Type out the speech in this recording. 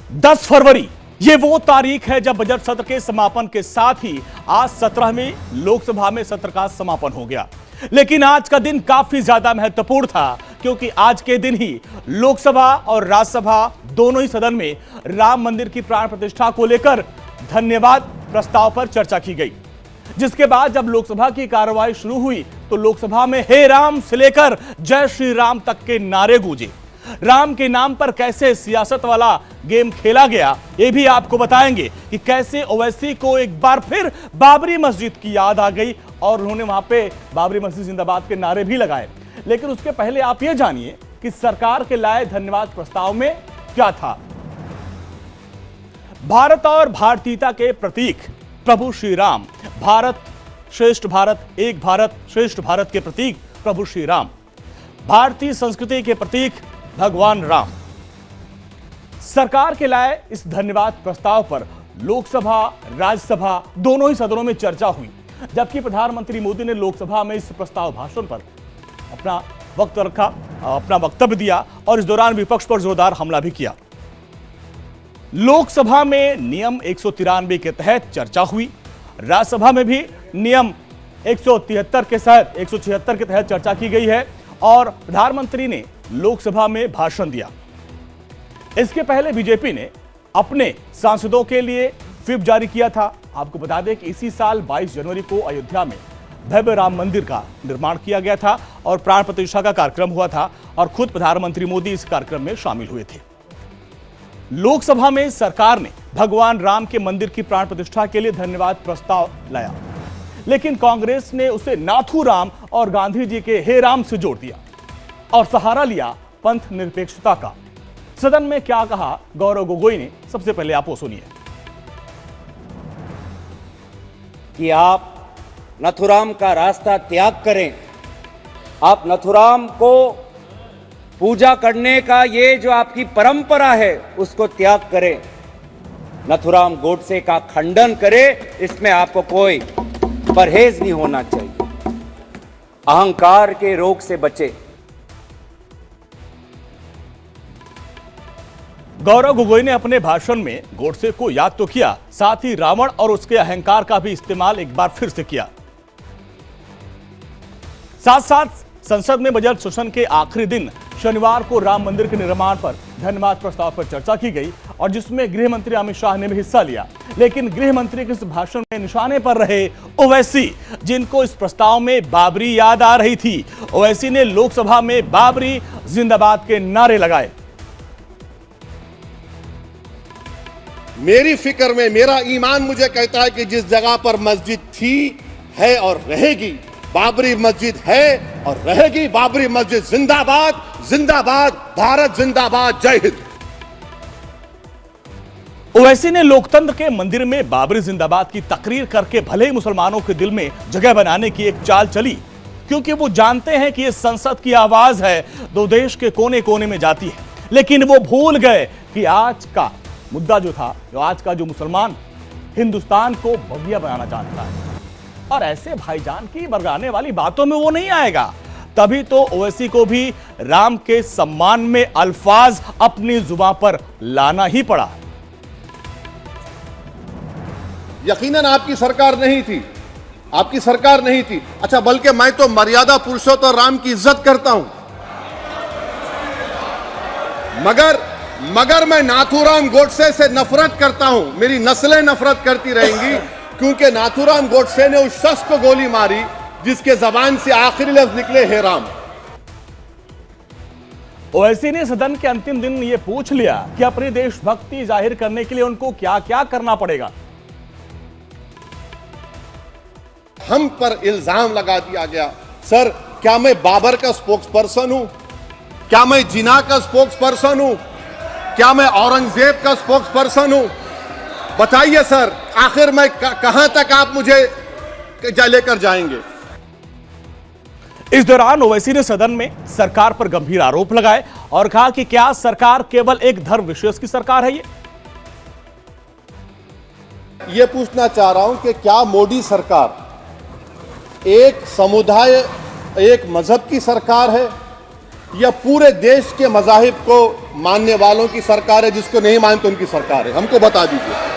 10 फरवरी ये वो तारीख है जब बजट सत्र के समापन के साथ ही आज 17वीं लोकसभा में सत्र का समापन हो गया। लेकिन आज का दिन काफी ज्यादा महत्वपूर्ण था क्योंकि आज के दिन ही लोकसभा और राज्यसभा दोनों ही सदन में राम मंदिर की प्राण प्रतिष्ठा को लेकर धन्यवाद प्रस्ताव पर चर्चा की गई। जिसके बाद जब लोकसभा की कार्रवाई शुरू हुई तो लोकसभा में हे राम से लेकर जय श्री राम तक के नारे गूंजे। राम के नाम पर कैसे सियासत वाला गेम खेला गया ये भी आपको बताएंगे कि कैसे ओवैसी को एक बार फिर बाबरी मस्जिद की याद आ गई और उन्होंने वहां पे बाबरी मस्जिद जिंदाबाद के नारे भी लगाए। लेकिन उसके पहले आप ये जानिए कि सरकार के लाए धन्यवाद प्रस्ताव में क्या था। भारत और भारतीयता के प्रतीक प्रभु श्री राम, भारत श्रेष्ठ भारत, एक भारत श्रेष्ठ भारत के प्रतीक प्रभु श्री राम, भारतीय संस्कृति के प्रतीक भगवान राम। सरकार के लाए इस धन्यवाद प्रस्ताव पर लोकसभा राज्यसभा दोनों ही सदनों में चर्चा हुई, जबकि प्रधानमंत्री मोदी ने लोकसभा में इस प्रस्ताव भाषण पर अपना वक्त रखा, अपना वक्तव्य दिया और इस दौरान विपक्ष पर जोरदार हमला भी किया। लोकसभा में नियम 193 के तहत चर्चा हुई, राज्यसभा में भी नियम 176 के तहत चर्चा की गई है और प्रधानमंत्री ने लोकसभा में भाषण दिया। इसके पहले बीजेपी ने अपने सांसदों के लिए व्हिप जारी किया था। आपको बता दें कि इसी साल 22 जनवरी को अयोध्या में भव्य राम मंदिर का निर्माण किया गया था और प्राण प्रतिष्ठा का कार्यक्रम हुआ था और खुद प्रधानमंत्री मोदी इस कार्यक्रम में शामिल हुए थे। लोकसभा में सरकार ने भगवान राम के मंदिर की प्राण प्रतिष्ठा के लिए धन्यवाद प्रस्ताव लाया, लेकिन कांग्रेस ने उसे नाथू राम और गांधी जी के हे राम से जोड़ दिया और सहारा लिया पंथ निरपेक्षता का। सदन में क्या कहा गौरव गोगोई ने, सबसे पहले आप वो सुनिए। कि आप नथुराम का रास्ता त्याग करें, आप नथुराम को पूजा करने का ये जो आपकी परंपरा है उसको त्याग करें, नथुराम गोडसे का खंडन करें। इसमें आपको कोई परहेज नहीं होना चाहिए, अहंकार के रोग से बचे। गौरव गोगोई ने अपने भाषण में गोडसे को याद तो किया, साथ ही रावण और उसके अहंकार का भी इस्तेमाल एक बार फिर से किया। साथ साथ संसद में बजट सेशन के आखिरी दिन शनिवार को राम मंदिर के निर्माण पर धन्यवाद प्रस्ताव पर चर्चा की गई और जिसमें गृह मंत्री अमित शाह ने भी हिस्सा लिया। लेकिन गृह मंत्री के इस भाषण में निशाने पर रहे ओवैसी, जिनको इस प्रस्ताव में बाबरी याद आ रही थी। ओवैसी ने लोकसभा में बाबरी जिंदाबाद के नारे लगाए। मेरी फिक्र में मेरा ईमान मुझे कहता है कि जिस जगह पर मस्जिद थी, है और रहेगी, बाबरी मस्जिद है और रहेगी। बाबरी मस्जिद जिंदाबाद, जिंदाबाद, भारत जिंदाबाद, जय हिंद। ओवैसी ने लोकतंत्र के मंदिर में बाबरी जिंदाबाद की तकरीर करके भले ही मुसलमानों के दिल में जगह बनाने की एक चाल चली, क्योंकि वो जानते हैं कि ये संसद की आवाज है, दो देश के कोने कोने में जाती है। लेकिन वो भूल गए कि आज का मुद्दा जो था, आज का जो मुसलमान हिंदुस्तान को बगिया बनाना चाहता है और ऐसे भाईजान की बरगाने वाली बातों में वो नहीं आएगा। तभी तो ओवैसी को भी राम के सम्मान में अल्फाज अपनी जुबान पर लाना ही पड़ा। यकीनन आपकी सरकार नहीं थी, आपकी सरकार नहीं थी। अच्छा, बल्कि मैं तो मर्यादा पुरुषोत्तम राम की इज्जत करता हूं, मगर मैं नाथूराम गोडसे से नफरत करता हूं। मेरी नस्लें नफरत करती रहेंगी क्योंकि नाथूराम गोडसे ने उस शख्स को गोली मारी जिसके जबान से आखिरी लफ्ज निकले हे राम। ओवैसी ने सदन के अंतिम दिन यह पूछ लिया कि अपनी देशभक्ति जाहिर करने के लिए उनको क्या क्या करना पड़ेगा। हम पर इल्जाम लगा दिया गया, सर क्या मैं बाबर का स्पोक्स पर्सन हूं, क्या मैं जिना का स्पोक्स पर्सन हूं, क्या मैं औरंगजेब का स्पोक्स पर्सन हूं? बताइए सर, आखिर मैं कहां तक आप मुझे लेकर जाएंगे? इस दौरान ओवैसी ने सदन में सरकार पर गंभीर आरोप लगाए और कहा कि क्या सरकार केवल एक धर्म विशेष की सरकार है? ये पूछना चाह रहा हूं कि क्या मोदी सरकार एक समुदाय, एक मजहब की सरकार है या पूरे देश के मजाहिब को मानने वालों की सरकार है, जिसको नहीं मानते उनकी सरकार है? हमको बता दीजिए।